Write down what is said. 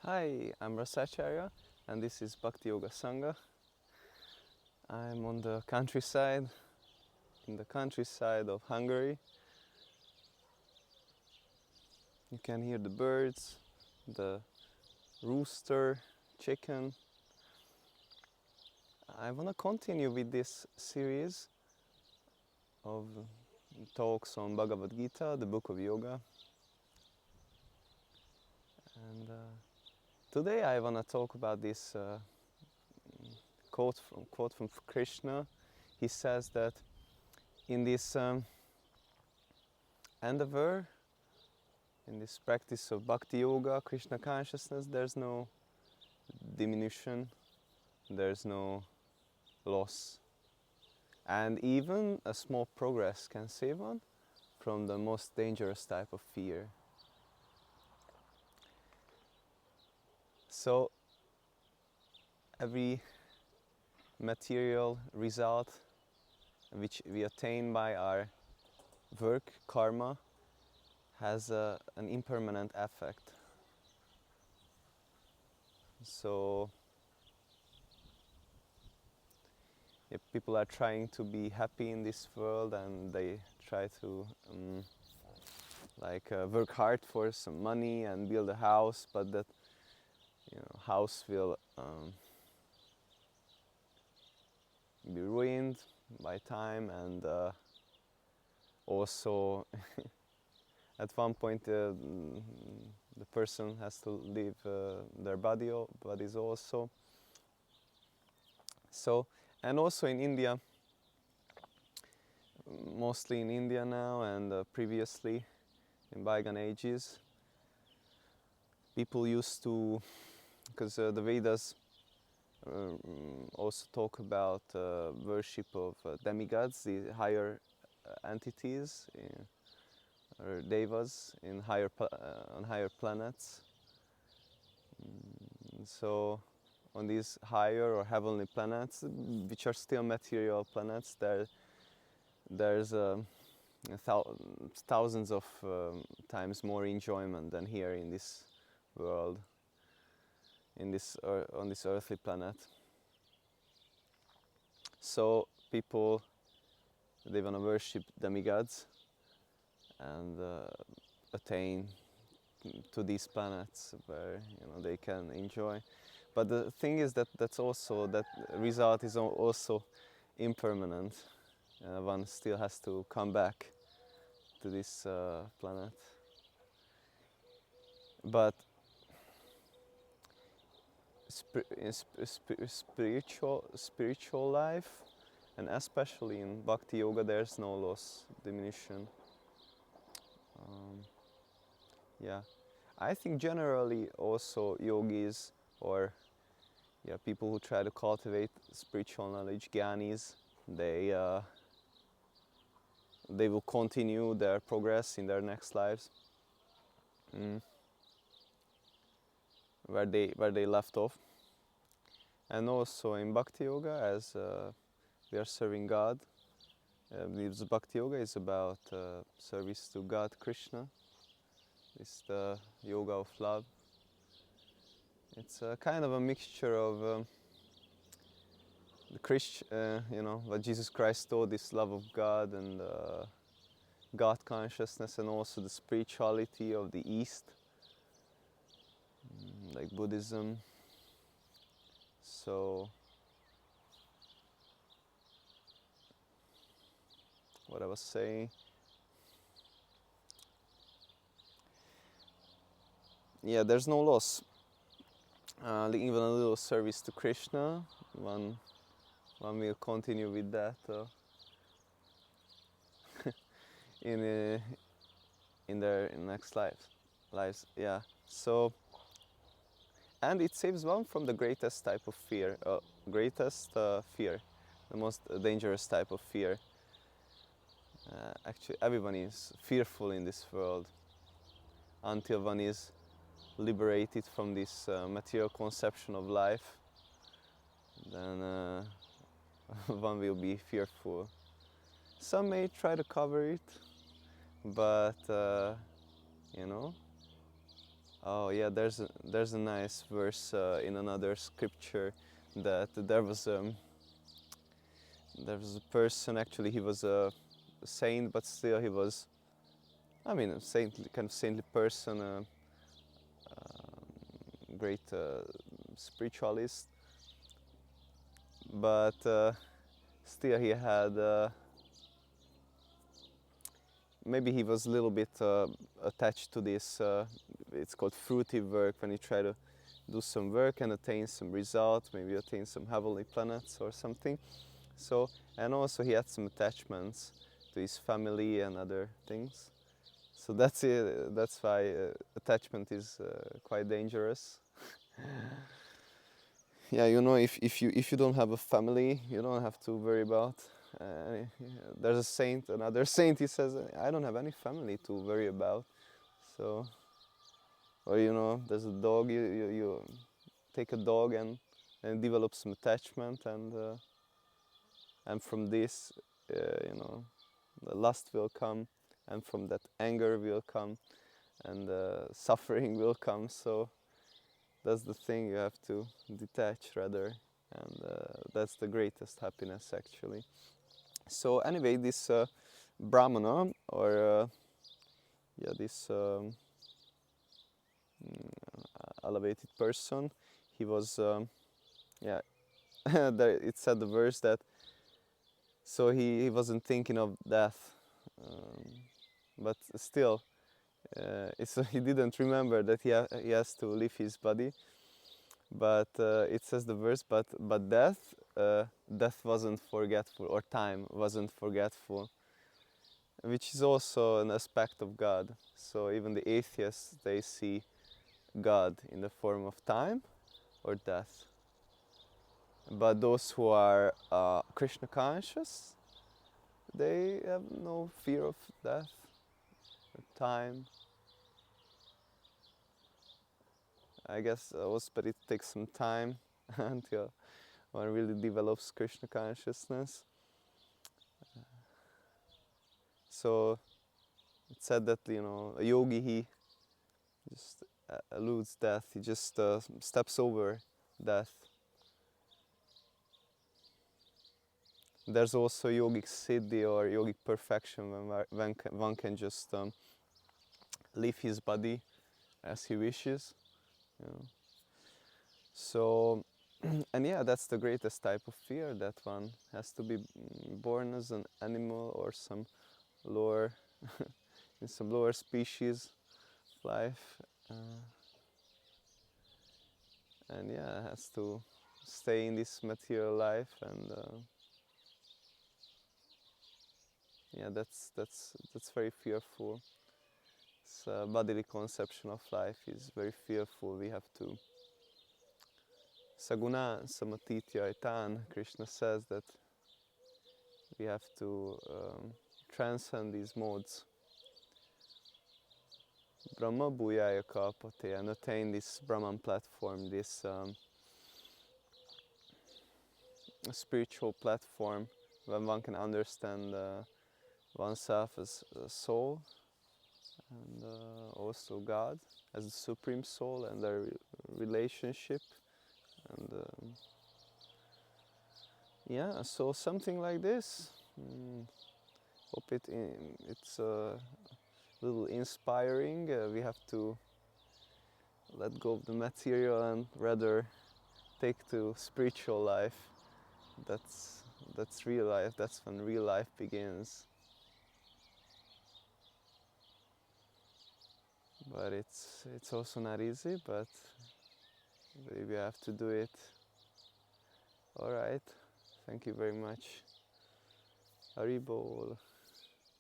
Hi, I'm Rasacharya and this is Bhakti Yoga Sangha. I'm on the countryside, in the countryside of Hungary. You can hear the birds, the rooster, chicken. I want to continue with this series of talks on Bhagavad Gita, the book of yoga. And today I want to talk about this quote from Krishna. He says that in this endeavor, in this practice of Bhakti Yoga, Krishna consciousness, there's no diminution, there's no loss. And even a small progress can save one from the most dangerous type of fear. So every material result which we attain by our work, karma, has an impermanent effect. So if people are trying to be happy in this world and they try to work hard for some money and build a house, but that house will be ruined by time, and also at one point the person has to leave their bodies also. So, and also in India, mostly in India now, and previously in bygone ages, people used to, because the Vedas also talk about worship of demigods, the higher entities, or devas in on higher planets. So on these higher or heavenly planets, which are still material planets, there's thousands of times more enjoyment than here in this world, on this earthly planet. So people, they want to worship demigods and attain to these planets where they can enjoy. But the thing is that that result is also impermanent. One still has to come back to this planet. But in spiritual life, and especially in Bhakti Yoga, there's no loss, diminution. Yeah, I think generally also yogis, or people who try to cultivate spiritual knowledge, jnanis, they will continue their progress in their next lives, where they left off. And also in Bhakti Yoga, as we are serving God, this Bhakti Yoga is about service to God, Krishna. It's the yoga of love. It's a kind of a mixture of what Jesus Christ taught, this love of God and God consciousness, and also the spirituality of the East, like Buddhism. So, what I was saying, yeah, there's no loss. Even a little service to Krishna, one will continue with that in their next lives. Yeah. So, and it saves one from the greatest type of fear, fear, the most dangerous type of fear. Actually, everyone is fearful in this world until one is liberated from this material conception of life. Then one will be fearful. Some may try to cover it, but Oh yeah, there's a nice verse in another scripture that there was a person, actually he was a saint, but still he was, I mean, a saintly, kind of saintly person, a great spiritualist, but still he had maybe he was a little bit attached to this. It's called fruitive work, when you try to do some work and attain some result, maybe attain some heavenly planets or something. So, and also he had some attachments to his family and other things. So that's it. That's why attachment is quite dangerous. Yeah, you know, if you don't have a family, you don't have to worry about. There's a saint, another saint. He says, "I don't have any family to worry about." So, or you know, there's a dog. You take a dog and develop some attachment, and from this, you know, the lust will come, and from that anger will come, and suffering will come. So that's the thing, you have to detach rather, and that's the greatest happiness actually. So anyway, this brahmana, or yeah, this elevated person, he was yeah there it said the verse that, so he wasn't thinking of death, but still he didn't remember that he has to leave his body. But it says the verse, but death wasn't forgetful, or time wasn't forgetful, which is also an aspect of God. So even the atheists, they see God in the form of time or death. But those who are Krishna conscious, they have no fear of death or time. I guess also, but it takes some time until one really develops Krishna consciousness. So it said that, you know, a yogi, he just eludes death. He just steps over death. There's also yogic siddhi, or yogic perfection, when one can just leave his body as he wishes. You know. So, and yeah, that's the greatest type of fear, that one has to be born as an animal or some lower, in some lower species of life. And yeah, has to stay in this material life, and yeah, that's very fearful. This bodily conception of life is very fearful. We have to saguna samatitya itan. Krishna says that we have to transcend these modes, Brahma bhuyaya kalpate, and attain this Brahman platform, this spiritual platform, when one can understand oneself as a soul, and also God as the supreme soul, and their relationship, and yeah, so something like this. Hope it's a little inspiring. We have to let go of the material and rather take to spiritual life. That's that's real life. That's when real life begins. But it's also not easy. But we have to do it. All right. Thank you very much. Haribol.